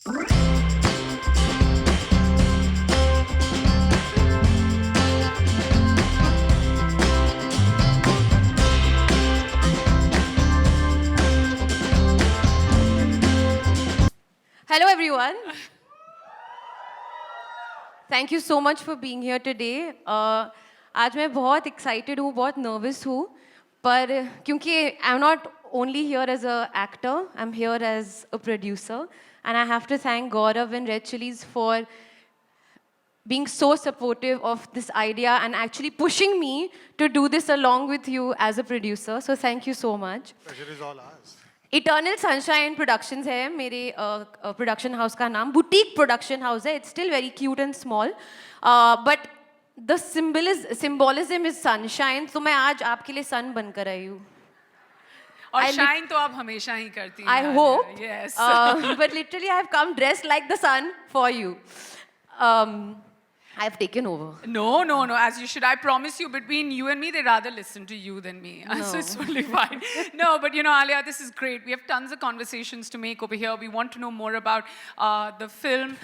Hello everyone. Thank you so much for being here today. आज मैं बहुत excited हूँ, बहुत nervous हूँ, पर क्योंकि I'm not only here as an actor, I'm here as a producer, and I have to thank Gaurav and Red Chillies for being so supportive of this idea and actually pushing me to do this along with you as a producer. So thank you so much. Pleasure is all ours. Eternal sunshine productions है मेरे production house का नाम. Boutique production house है. It's still very cute and small, but the symbolism is sunshine. तो मैं आज आपके लिए सन बनकर आई हूँ. और शाइन तो आप हमेशा ही करती हैं. I hope, yes. But literally I have come dressed like the sun for you. I've taken over. No, as you should. I promise you, between you and me, they rather listen to you than me. No. So it's totally fine. No, but you know, Alia, this is great. We have tons of conversations to make over here. We want to know more about the film,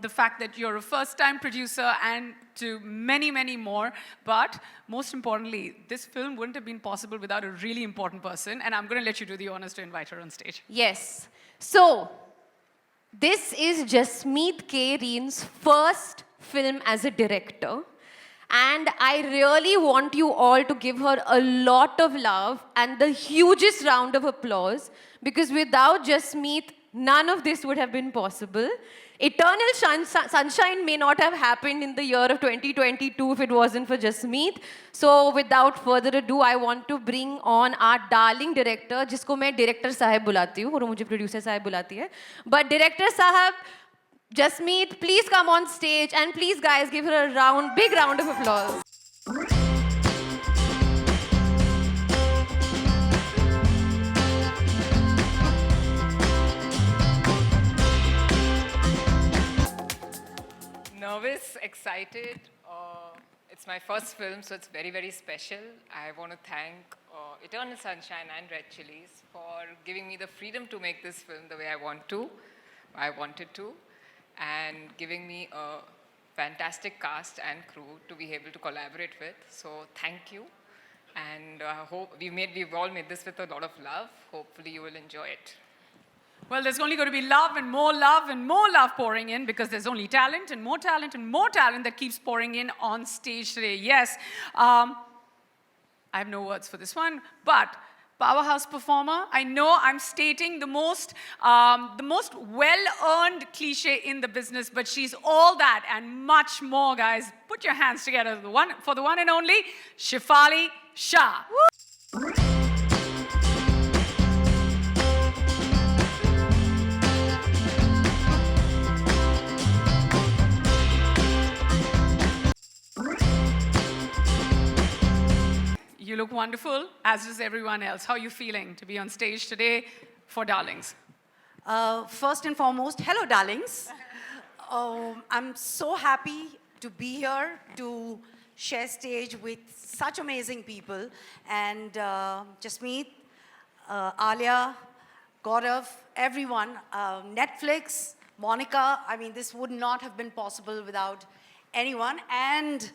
the fact that you're a first-time producer, and to many, many more. But most importantly, this film wouldn't have been possible without a really important person. And I'm going to let you do the honors to invite her on stage. Yes. So, this is Jasmeet K. Reen's first film as a director, and I really want you all to give her a lot of love and the hugest round of applause, because without Jasmeet, none of this would have been possible. Eternal Sunshine may not have happened in the year of 2022 if it wasn't for Jasmeet. So without further ado, I want to bring on our darling director, जिसको मैं director साहब बुलाती हूँ और वो मुझे producer साहब बुलाती है. But director साहब, Jasmeet, please come on stage, and please guys give her a big round of applause. Nervous, excited. It's my first film, so it's very, very special. I want to thank Eternal Sunshine and Red Chillies for giving me the freedom to make this film the way I wanted to, and giving me a fantastic cast and crew to be able to collaborate with. So thank you, and hope we've all made this with a lot of love. Hopefully you will enjoy it. Well, there's only going to be love and more love and more love pouring in, because there's only talent and more talent and more talent that keeps pouring in on stage today. Yes, I have no words for this one, but powerhouse performer. I know I'm stating the most well-earned cliche in the business, but she's all that and much more, guys. Put your hands together for the one and only Shefali Shah. You look wonderful, as does everyone else. How are you feeling to be on stage today for Darlings? First and foremost, hello, darlings. I'm so happy to be here to share stage with such amazing people. And Jasmeet, Alia, Gaurav, everyone, Netflix, Monica. I mean, this would not have been possible without anyone, and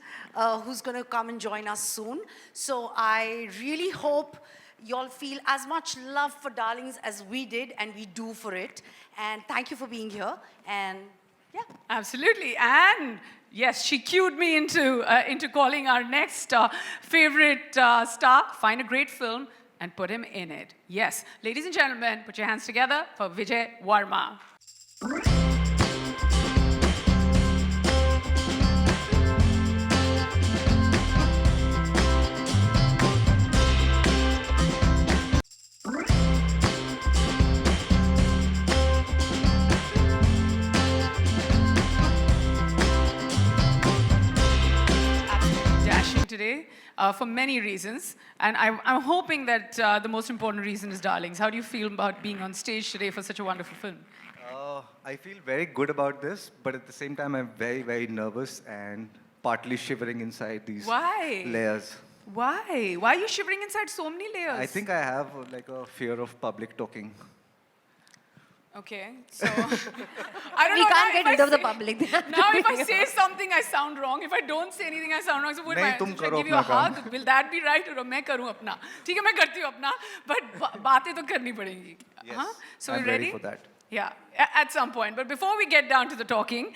who's going to come and join us soon. So I really hope y'all feel as much love for Darlings as we did and we do for it. And thank you for being here. And yeah. Absolutely. And yes, she cued me into calling our next favorite star. Find a great film and put him in it. Yes. Ladies and gentlemen, put your hands together for Vijay Verma. Today for many reasons, and I'm hoping that the most important reason is Darlings. How do you feel about being on stage today for such a wonderful film? I feel very good about this, but at the same time I'm very, very nervous and partly shivering inside these layers. Why? Why are you shivering inside so many layers? I think I have like a fear of public talking. Okay, so I don't We know. can't now get if rid I of the say- public. Now, if I say something, I sound wrong. If I don't say anything, I sound wrong. So, would नहीं, I तुम should I करो give you a अपना काम. hug? Will that be right? Or मैं करूँ अपना? ठीक है, मैं करती हूँ अपना. But बातें तो करनी पड़ेंगी. Yes, Huh? So, I'm you ready? ready for that. Yeah, at some point. But before we get down to the talking,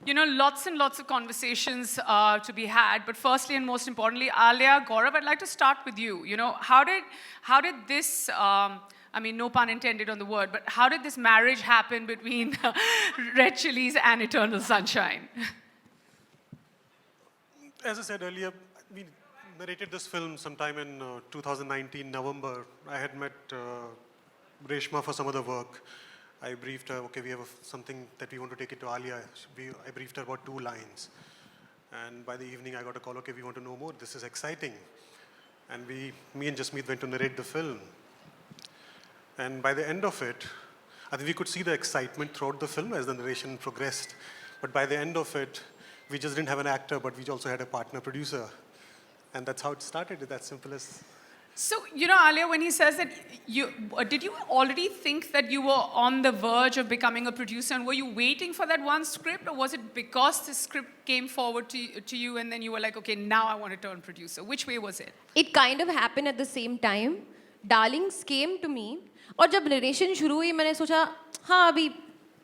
you know, lots and lots of conversations to be had. But firstly and most importantly, Alia, Gaurav, I'd like to start with you. You know, how did this, I mean, no pun intended on the word, but how did this marriage happen between Red Chillies and Eternal Sunshine? As I said earlier, we narrated this film sometime in 2019, November. I had met Reshma for some other work. I briefed her, okay, we have something that we want to take it to Alia. I briefed her about 2 lines. And by the evening, I got a call, okay, we want to know more. This is exciting. And me and Jasmeet went to narrate the film. And by the end of it, I think we could see the excitement throughout the film as the narration progressed. But by the end of it, we just didn't have an actor, but we also had a partner producer. And that's how it started, that simple as... So, you know, Alia, when he says that, did you already think that you were on the verge of becoming a producer? And were you waiting for that one script? Or was it because the script came forward to you and then you were like, okay, now I want to turn producer? Which way was it? It kind of happened at the same time. Darlings came to me. और जब narration शुरू हुई मैंने सोचा हाँ अभी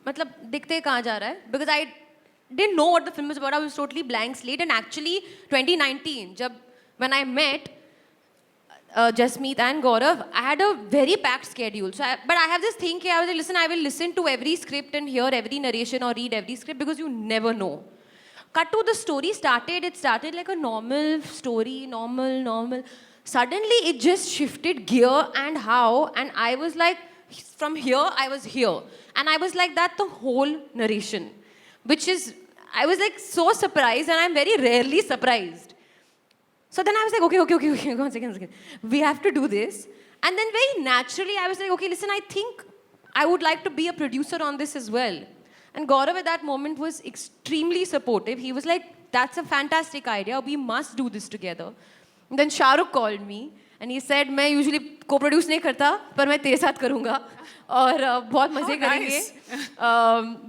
मतलब दिखते कहाँ जा रहा है because I didn't know what the film was about. I was totally blank slate. And actually 2019 when I met Jasmeet and Gaurav, I had a very packed schedule. But I have this thing, I was like, listen, I will listen to every script and hear every narration or read every script because you never know. Cut to the story started, it started like a normal story, normal. Suddenly it just shifted gear and how, and I was like, from here, I was here. And I was like that the whole narration, which is, I was like so surprised and I'm very rarely surprised. So then I was like, okay, one second. We have to do this. And then very naturally, I was like, okay, listen, I think I would like to be a producer on this as well. And Gaurav at that moment was extremely supportive. He was like, that's a fantastic idea. We must do this together. And then Shah Rukh called me and he said, मैं usually co-produce नहीं करता, पर मैं तेरे साथ करूँगा. और बहुत मज़े करेंगे.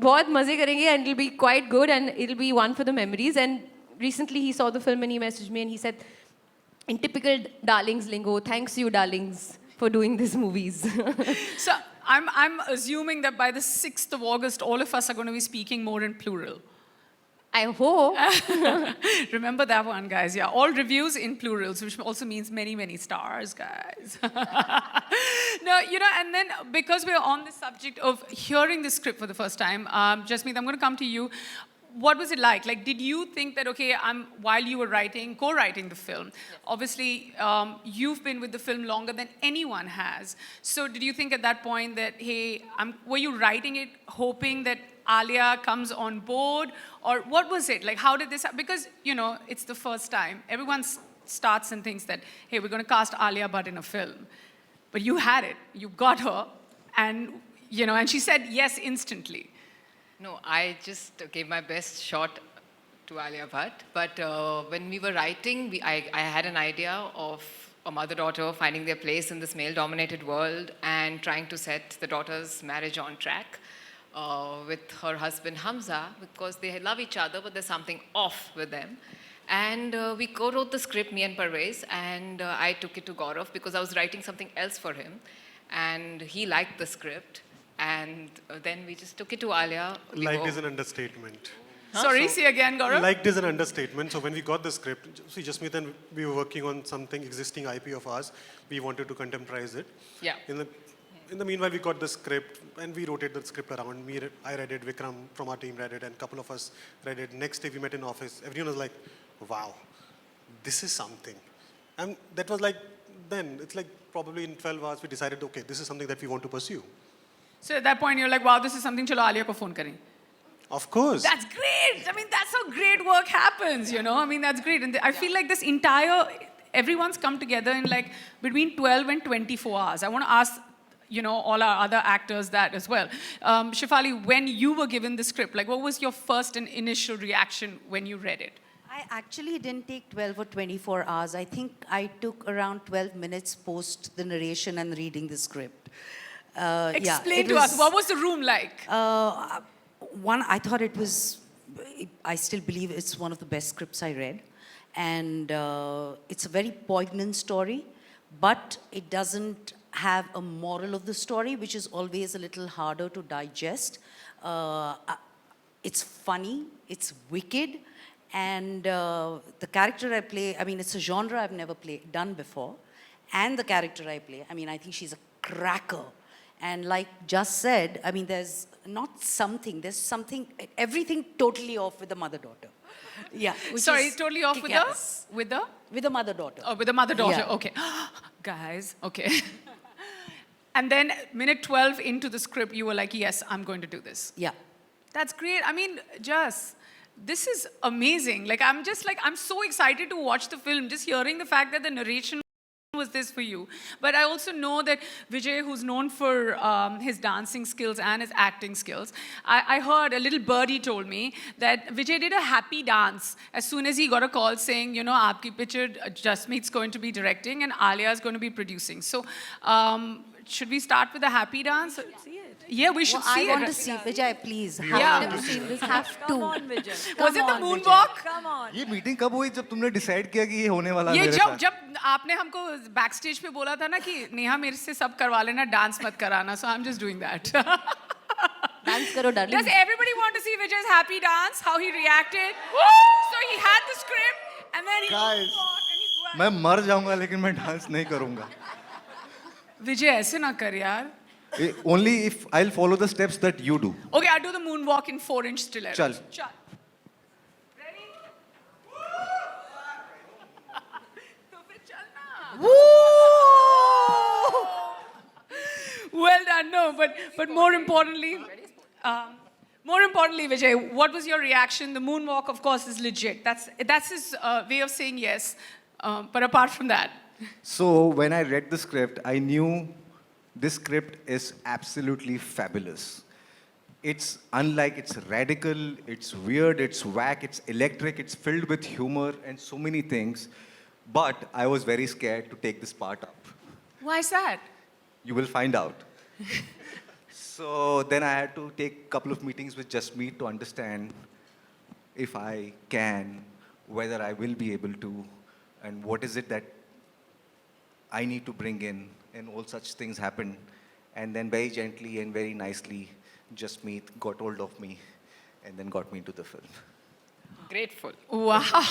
बहुत मज़े करेंगे and it'll be quite good and it'll be one for the memories. And recently he saw the film and he messaged me and he said, in typical Darlings lingo, thanks you, Darlings, for doing these movies. So I'm assuming that by the 6th of August, all of us are going to be speaking more in plural. I hope. Remember that one, guys. Yeah, all reviews in plurals, which also means many, many stars, guys. No, you know, and then because we're on the subject of hearing the script for the first time, Jasmeet, I'm going to come to you. What was it like? Like, did you think that, okay, while you were co-writing the film, obviously you've been with the film longer than anyone has. So did you think at that point that, hey, were you writing it hoping that Alia comes on board? Or what was it? Like, how did this happen? Because, you know, it's the first time. Everyone starts and thinks that, hey, we're going to cast Alia Bhatt in a film. But you had it. You got her. And, you know, and she said yes instantly. No, I just gave my best shot to Alia Bhatt. But when we were writing, I had an idea of a mother-daughter finding their place in this male-dominated world and trying to set the daughter's marriage on track with her husband Hamza, because they love each other, but there's something off with them. And we co-wrote the script, me and Parvez, and I took it to Gaurav because I was writing something else for him. And he liked the script. And then we just took it to Alia. Liked is an understatement. Huh? Sorry, say again, Gaurav. Liked is an understatement. So when we got the script, see, Jasmeet and we were working on something existing IP of ours. We wanted to contemporize it. Yeah. In the meanwhile, we got the script and we rotated the script around. I read it, Vikram from our team read it, and a couple of us read it. Next day we met in office. Everyone was like, wow, this is something. And that was like, then, it's like probably in 12 hours we decided, okay, this is something that we want to pursue. So at that point, you're like, wow, this is something, chalo Alia ko phone karein. Of course. That's great. I mean, that's how great work happens, you know. I mean, that's great. And I feel like this everyone's come together in like between 12 and 24 hours. I want to ask, you know, all our other actors that as well. Shefali, when you were given the script, like what was your first and initial reaction when you read it? I actually didn't take 12 or 24 hours. I think I took around 12 minutes post the narration and reading the script. Explain it to us, what was the room like? One, I thought it was, I still believe it's one of the best scripts I read. And it's a very poignant story, but it doesn't have a moral of the story, which is always a little harder to digest. It's funny, it's wicked, and the character I play, I mean, it's a genre I've never done before. And the character I play, I mean, I think she's a cracker. And like just said, I mean, there's something, everything totally off with the mother-daughter. Yeah. Sorry, totally off with kick-ass. with the? With the mother-daughter. Oh, with the mother-daughter, Yeah. okay. Guys, okay. And then minute 12 into the script, you were like, yes, I'm going to do this. Yeah. That's great. I mean, Jess, this is amazing. Like, I'm so excited to watch the film, just hearing the fact that the narration was this for you. But I also know that Vijay, who's known for his dancing skills and his acting skills, I heard a little birdie told me that Vijay did a happy dance as soon as he got a call saying, you know, aapki picture, Jasmeet's going to be directing and Alia is going to be producing. So should we start with a happy dance? Yeah, we should see I it. want to see Vijay, please. Yeah. Never seen this. Have to. Was it the moonwalk? ये meeting कब हुई जब तुमने decide किया कि ये होने वाला है ये मेरे जब साथ? जब आपने हमको बैक स्टेज पे बोला था ना कि नेहा मेरे से सब करवा लेना डांस मत कराना so I'm just doing that. Dance karo, darling. Does everybody want to see Vijay's happy dance? How he reacted? So he had the script and then he Guys, walked and he मैं मर जाऊंगा लेकिन मैं dance नहीं करूंगा. Vijay ऐसे ना कर यार. Only if I'll follow the steps that you do. Okay, I'll do the moonwalk in 4-inch stilettos. Chal. Chal. Ready? तो फिर चलना. Well done. No, but more importantly, Vijay, what was your reaction? The moonwalk, of course, is legit. That's his way of saying yes. But apart from that, So when I read the script, I knew this script is absolutely fabulous. It's unlike, it's radical, it's weird, it's whack, it's electric, it's filled with humor and so many things. But I was very scared to take this part up. why is that? You will find out. So then I had to take a couple of meetings with Just Meet to understand if I can, whether I will be able to, and what is it that I need to bring in, and all such things happened. And then very gently and very nicely, Just Meet got hold of me and then got me into the film. Grateful. Wow.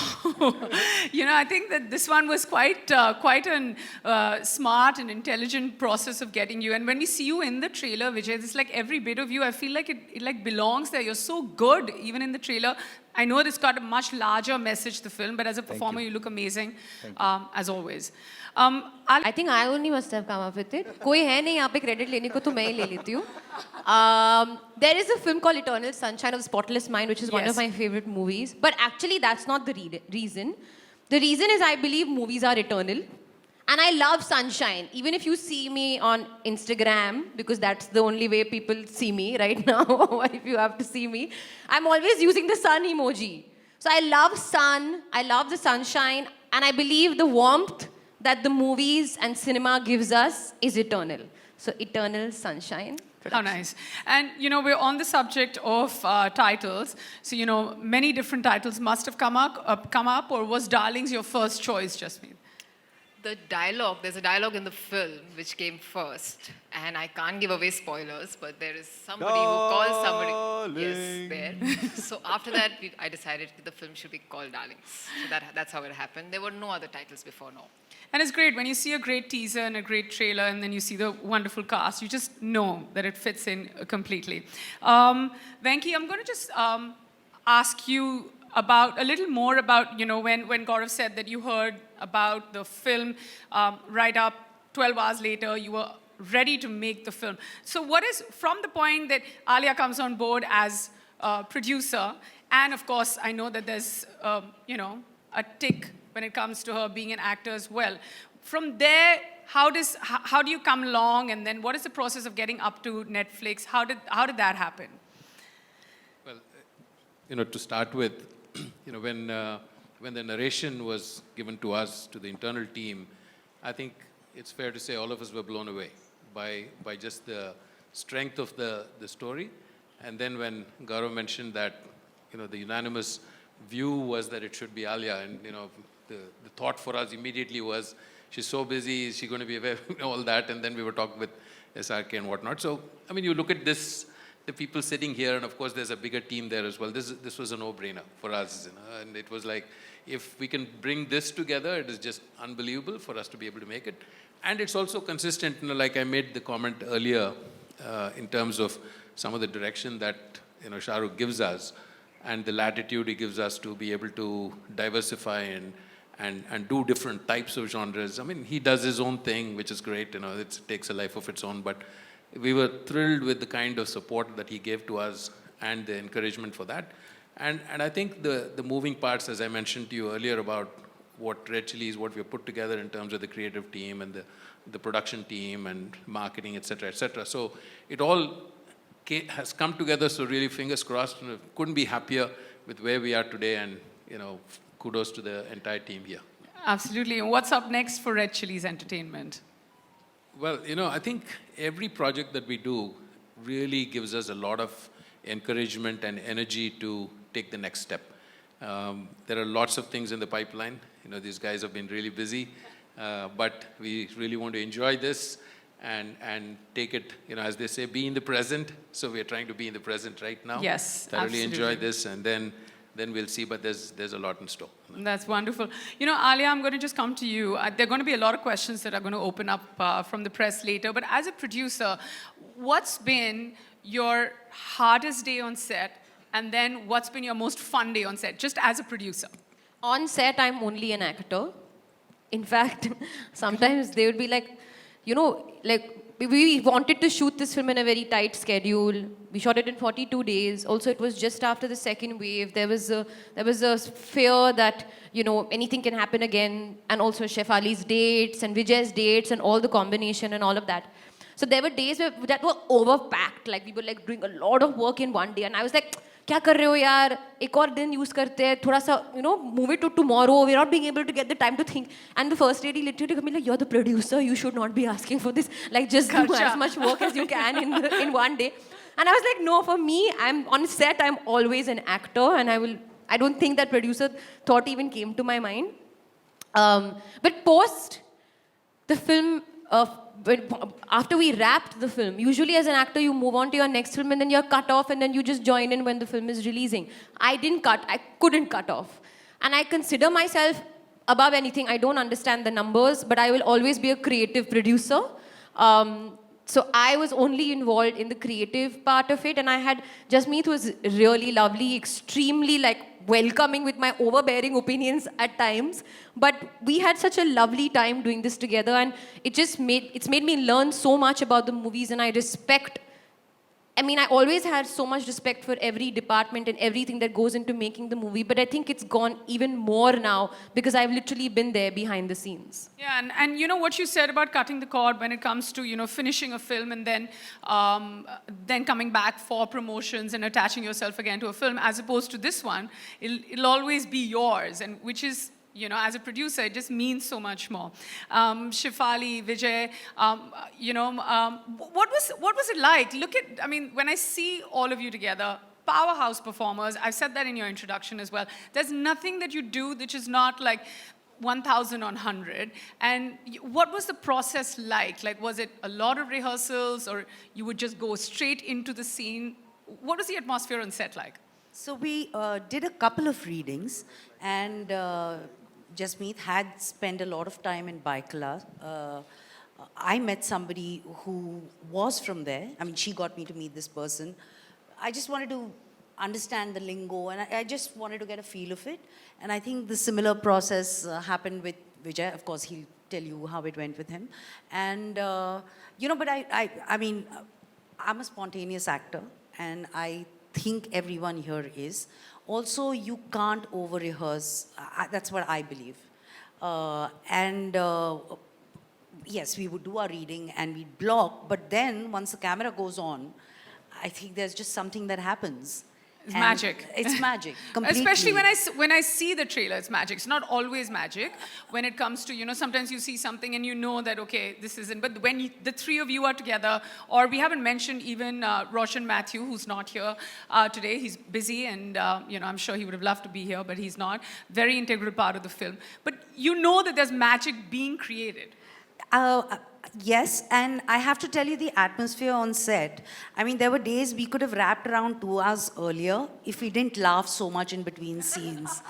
You know, I think that this one was quite an smart and intelligent process of getting you. And when we see you in the trailer, Vijay, it's like every bit of you, I feel like it like belongs there. You're so good, even in the trailer. I know it's got a much larger message, the film, but as a performer, you look amazing, as always. I think I only must have come up with it. कोई है नहीं यहाँ पे credit लेने को तो मैं ही ले लेती हूँ. There is a film called Eternal Sunshine of the Spotless Mind, which is one of my favorite movies. But actually, that's not the reason. The reason is I believe movies are eternal. And I love sunshine. Even if you see me on Instagram, because that's the only way people see me right now, if you have to see me, I'm always using the sun emoji. So I love sun, I love the sunshine, and I believe the warmth that the movies and cinema gives us is eternal. So Eternal Sunshine. How nice. And, you know, we're on the subject of titles. So, you know, many different titles must have come up, or was Darlings your first choice, Jasmeet? The dialogue, there's a dialogue in the film which came first, and I can't give away spoilers, but there is somebody who calls somebody. Yes, there. So after that, I decided the film should be called Darlings. So that's how it happened. There were no other titles before, no. And it's great when you see a great teaser and a great trailer, and then you see the wonderful cast. You just know that it fits in completely. Venki, I'm going to just ask you about a little more about, you know, when Gaurav said that you heard about the film right up 12 hours later, you were ready to make the film. So what is, from the point that Alia comes on board as a producer, and of course, I know that there's, you know, a tick when it comes to her being an actor as well. From there, how do you come along, and then what is the process of getting up to Netflix? How did that happen? Well, you know, to start with, you know, when the narration was given to us, to the internal team, I think it's fair to say all of us were blown away by just the strength of the story. And then when Gaurav mentioned that, the unanimous view was that it should be Alia, and the thought for us immediately was, she's so busy, is she going to be aware, all that, and then we were talking with SRK and whatnot. So, I mean, you look at this, the people sitting here, and of course there's a bigger team there as well. This was a no-brainer for us, and it was like, if we can bring this together, it is just unbelievable for us to be able to make it. And it's also consistent, like I made the comment earlier, in terms of some of the direction that, Shah Rukh gives us, and the latitude he gives us to be able to diversify and do different types of genres. I mean, he does his own thing, which is great, it takes a life of its own, but we were thrilled with the kind of support that he gave to us and the encouragement for that. And I think the moving parts, as I mentioned to you earlier about what Red Chilli is, what we have put together in terms of the creative team and the production team and marketing, et cetera, et cetera. So it all has come together, so really fingers crossed. Couldn't be happier with where we are today, and kudos to the entire team here. Absolutely. And what's up next for Red Chilli's entertainment? Well, I think every project that we do really gives us a lot of encouragement and energy to take the next step. There are lots of things in the pipeline. These guys have been really busy, but we really want to enjoy this and take it, as they say, be in the present. So we're trying to be in the present right now. Yes, thoroughly absolutely. enjoy this, and then we'll see, but there's a lot in store. That's wonderful. Alia, I'm going to just come to you. There are going to be a lot of questions that are going to open up from the press later, but as a producer, what's been your hardest day on set, and then what's been your most fun day on set, just as a producer? On set, I'm only an actor. In fact, sometimes they would be like, we wanted to shoot this film in a very tight schedule. We shot it in 42 days. Also, it was just after the second wave. There was a fear that, anything can happen again. And also Shefali's dates and Vijay's dates and all the combination and all of that. So there were days that were overpacked. Like, we were doing a lot of work in one day. And I was like, क्या कर रहे हो यार, एक और दिन use करते हैं, थोड़ा सा, move it to tomorrow. We're not being able to get the time to think. And the first lady literally told me, like, you're the producer, you should not be asking for this. Like, just do as much work as you can in one day. And I was like, no, for me, I'm on set, I'm always an actor, and I don't think that producer thought even came to my mind. But post the film, after we wrapped the film, usually as an actor, you move on to your next film and then you're cut off and then you just join in when the film is releasing. I couldn't cut off. And I consider myself above anything. I don't understand the numbers, but I will always be a creative producer. So I was only involved in the creative part of it, and Jasmeet was really lovely, extremely welcoming with my overbearing opinions at times. But we had such a lovely time doing this together, and it's made me learn so much about the movies, and I always had so much respect for every department and everything that goes into making the movie, but I think it's gone even more now because I've literally been there behind the scenes. Yeah, and what you said about cutting the cord when it comes to, finishing a film and then coming back for promotions and attaching yourself again to a film, as opposed to this one, it'll always be yours, and which is, as a producer, it just means so much more. Shefali, Vijay, what was it like? When I see all of you together, powerhouse performers, I've said that in your introduction as well. There's nothing that you do which is not 1,000 on 100. And what was the process like? Was it a lot of rehearsals, or you would just go straight into the scene? What was the atmosphere on set like? So we did a couple of readings, and Jasmeet had spent a lot of time in Baikala. I met somebody who was from there. She got me to meet this person. I just wanted to understand the lingo, and I just wanted to get a feel of it. And I think the similar process happened with Vijay. Of course, he'll tell you how it went with him. And, but I'm a spontaneous actor, and I think everyone here is. Also, you can't over-rehearse. That's what I believe. Yes, we would do our reading and we'd block, but then once the camera goes on, I think there's just something that happens. It's magic. It's magic, completely. Especially when I see the trailer, it's magic. It's not always magic. When it comes to, sometimes you see something and you know that, okay, this isn't. But when the three of you are together, or we haven't mentioned even Roshan Matthew, who's not here today. He's busy and, I'm sure he would have loved to be here, but he's not. Very integral part of the film. But you know that there's magic being created. Yes, and I have to tell you the atmosphere on set. I mean, there were days we could have wrapped around 2 hours earlier if we didn't laugh so much in between scenes.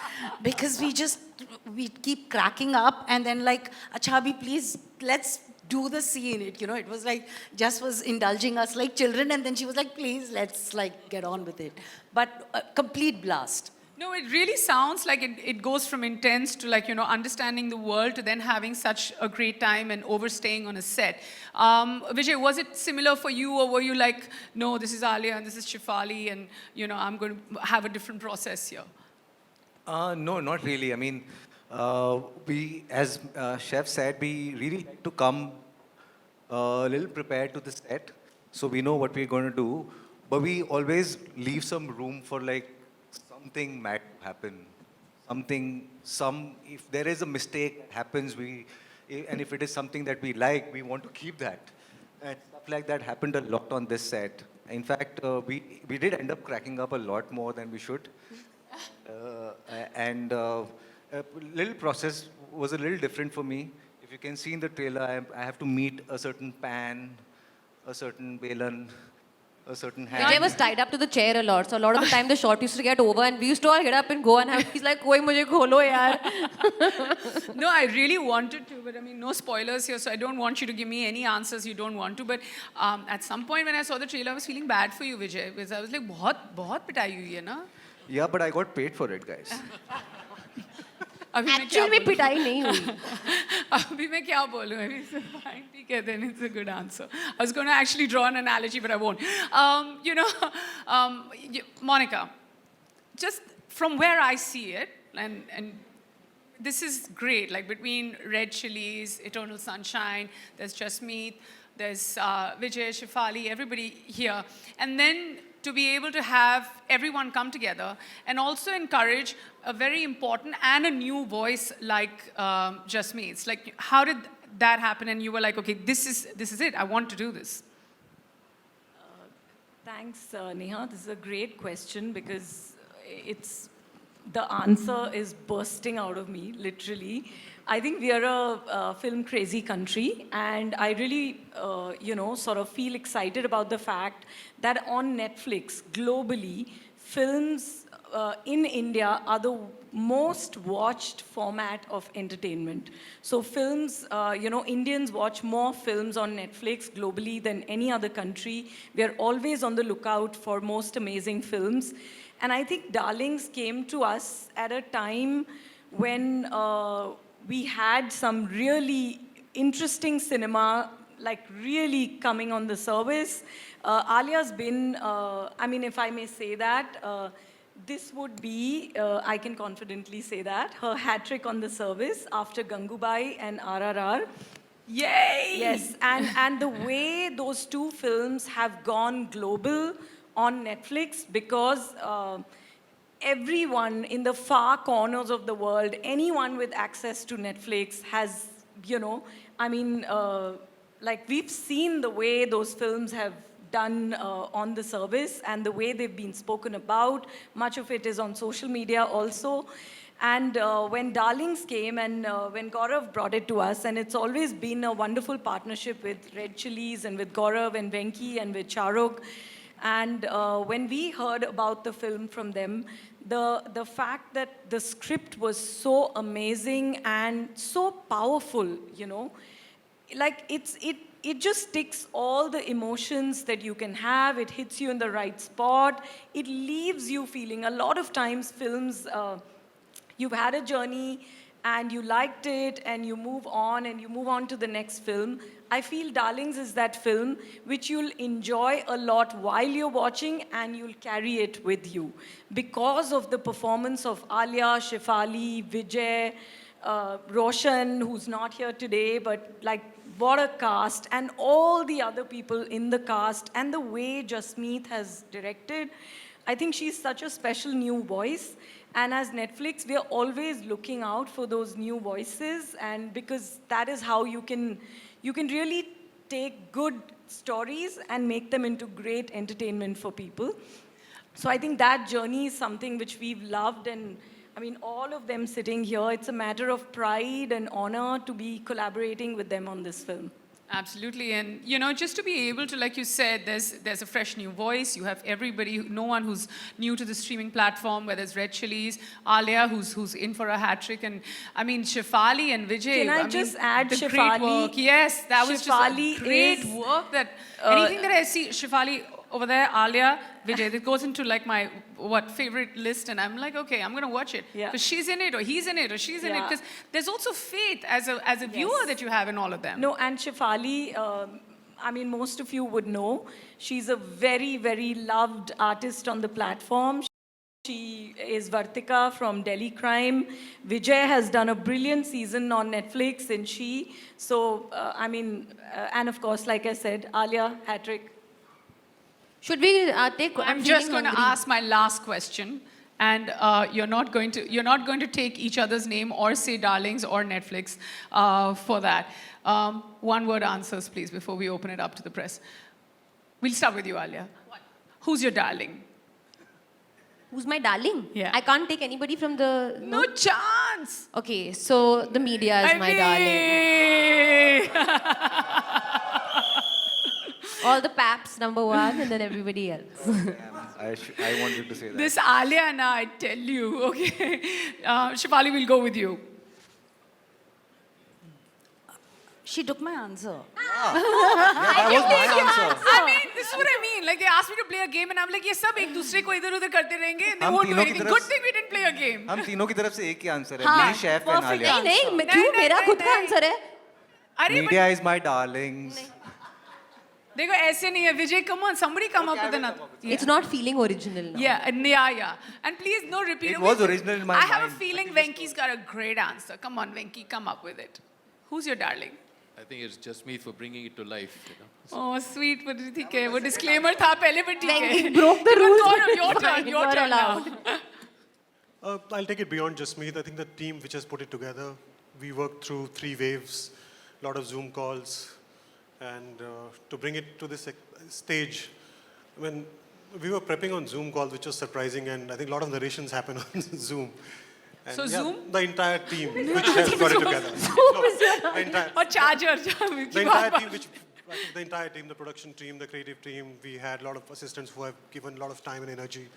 Because we keep cracking up and then like, Achabhi, please, let's do the scene. It was like, Jess was indulging us like children and then she was like, please, let's like get on with it. But a complete blast. No, it really sounds like it goes from intense to like, understanding the world to then having such a great time and overstaying on a set. Vijay, was it similar for you or were you like, no, this is Alia and this is Shefali and, I'm going to have a different process here? No, not really. I mean, we, as Chef said, we really like to come a little prepared to the set. So we know what we're going to do. But we always leave some room for like, something might happen. If there is a mistake that happens, and if it is something that we like, we want to keep that. And stuff like that happened a lot on this set. In fact, we did end up cracking up a lot more than we should. Little process was a little different for me. If you can see in the trailer, I have to meet a certain pan, a certain balan, a certain hand. Vijay was tied up to the chair a lot, so a lot of the time the shot used to get over and we used to all get up and go and he's like, koi mujhe kholo yaar. No, I really wanted to, but I mean, no spoilers here, so I don't want you to give me any answers you don't want to. But at some point when I saw the trailer, I was feeling bad for you, Vijay, because I was like, bahut pitai hui hai na? Yeah, but I got paid for it, guys. Actually में पिटाई नहीं हुई. अभी मैं क्या बोलूँ? Fine, ठीक है, then it's a good answer. I was going to actually draw an analogy, but I won't. Monica, just from where I see it, and this is great, like between Red Chillies, Eternal Sunshine, there's Jasmeet, there's Vijay, Shefali, everybody here. And then to be able to have everyone come together and also encourage a very important and a new voice like Jasmeet. It's like, how did that happen? And you were like, okay, this is it. I want to do this. Thanks, Neha. This is a great question because the answer is bursting out of me, literally. I think we are a film crazy country, and I really, sort of feel excited about the fact that on Netflix, globally, films in India are the most watched format of entertainment. So films, Indians watch more films on Netflix globally than any other country. We are always on the lookout for most amazing films. And I think Darlings came to us at a time when we had some really interesting cinema, like really coming on the service. Alia's been, if I may say that, this would be, I can confidently say that, her hat trick on the service after Gangubai and RRR. Yay! Yes, and the way those two films have gone global on Netflix because everyone in the far corners of the world, anyone with access to Netflix has, we've seen the way those films have done on the service and the way they've been spoken about. Much of it is on social media also. And when Darlings came and when Gaurav brought it to us, and it's always been a wonderful partnership with Red Chillies and with Gaurav and Venki and with Charuk. And when we heard about the film from them, the fact that the script was so amazing and so powerful, like it just ticks all the emotions that you can have. It hits you in the right spot. It leaves you feeling. A lot of times films, you've had a journey and you liked it and you move on to the next film. I feel Darlings is that film which you'll enjoy a lot while you're watching and you'll carry it with you because of the performance of Alia, Shefali, Vijay, Roshan, who's not here today, but like what a cast, and all the other people in the cast, and the way Jasmeet has directed. I think she's such a special new voice. And as Netflix, we are always looking out for those new voices, and because that is how you can really take good stories and make them into great entertainment for people. So I think that journey is something which we've loved, and I mean, all of them sitting here, it's a matter of pride and honor to be collaborating with them on this film. Absolutely, and you know, just to be able to, like you said, there's a fresh new voice. You have everybody, no one who's new to the streaming platform, whether it's Red Chillies, Alia, who's in for a hat trick, and I mean Shefali and Vijay. Can I just add the Shefali? Great work. Yes, that was Shefali just a great is, work. That anything that I see, Shefali over there, Alia, Vijay, that goes into like my favorite list, and I'm like, okay, I'm gonna watch it Yeah. because she's in it, or he's in it, or she's in it. Yeah. Because there's also faith as a viewer that you have in all of them. No, and Shefali, I mean, most of you would know, she's a very, very loved artist on the platform. She is Vartika from Delhi Crime. Vijay has done a brilliant season on Netflix in She. So, I mean, and of course, like I said, Alia, hat-trick. Should we take? I'm just going to ask my last question, and you're not going to take each other's name or say darlings or Netflix for that. One-word answers, please, before we open it up to the press. We'll start with you, Alia. What? Who's your darling? Who's my darling? Yeah. I can't take anybody from the. No chance. Okay, so the media is my darling. All the paps, number one, and then everybody else. I wanted to say that. This Alia, na, I tell you. Okay, Shefali, we'll go with you. She took my answer. That was my answer. I mean, this is what I mean. Like, they asked me to play a game, and I'm like, ये सब एक दूसरे को इधर-उधर करते रहेंगे. They हम won't do तीनों की anything. तरफ Good thing we didn't play a game. हम तीनों की तरफ से एक ही आंसर है, हाँ, me, Chef and perfect Alia. नहीं, क्यों मेरा खुद का आंसर है? अरे, Media is my darlings. देखो ऐसे नहीं है. Vijay, come on, somebody come up with another. It's not feeling original now. Yeah. And please, no repeat. It was original in my I have a mind. feeling Venki's got a great answer. Come on, Venki, come up with it. Who's your darling? I think it's just me for bringing it to life. You know. Oh, sweet, but ठीक है. वो disclaimer था पहले, but ठीक है. Venki broke the rules. Gaurav, your turn now. I'll take it beyond just me. I think the team which has put it together, we worked through 3 waves, a lot of Zoom calls, and to bring it to this stage, when we were prepping on Zoom calls, which was surprising, and I think a lot of narrations happen on Zoom. And So Zoom? The entire team which has got it together. The entire, और charger. the entire team, I think the entire team, the production team, the creative team, we had a lot of assistants who have given a lot of time and energy.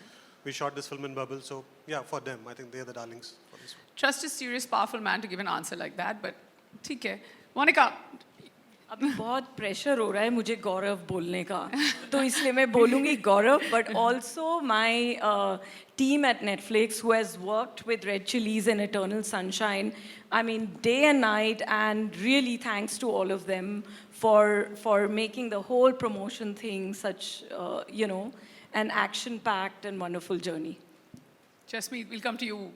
We shot this film in bubble, so yeah, for them, I think they're the darlings for this one. Trust a serious, powerful man to give an answer like that, but ठीक है. Monica, अभी बहुत pressure हो रहा है मुझे गौरव बोलने का, तो इसलिए मैं बोलूँगी गौरव, but also my team at Netflix who has worked with Red Chillies and Eternal Sunshine, I mean day and night, and really thanks to all of them for making the whole promotion thing such an action-packed and wonderful journey. Jasmeet, we'll come to you.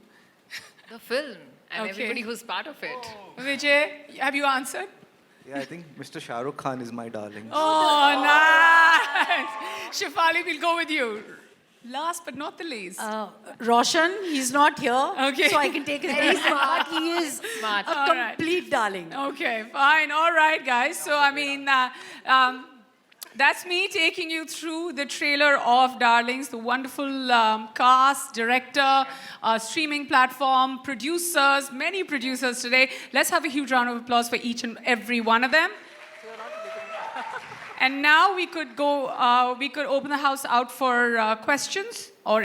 The film and Okay. everybody who's part of it. Vijay, have you answered? Yeah, I think Mr. Shah Rukh Khan is my darling. Oh, nice. Shefali, we'll go with you. Last but not the least. Roshan, he's not here, Okay. so I can take his place. But he is Smart. a All right. complete darling. Okay, fine. All right, guys. So, I mean, that's me taking you through the trailer of Darlings, the wonderful cast, director, streaming platform, producers, many producers today. Let's have a huge round of applause for each and every one of them. And now we could open the house out for questions or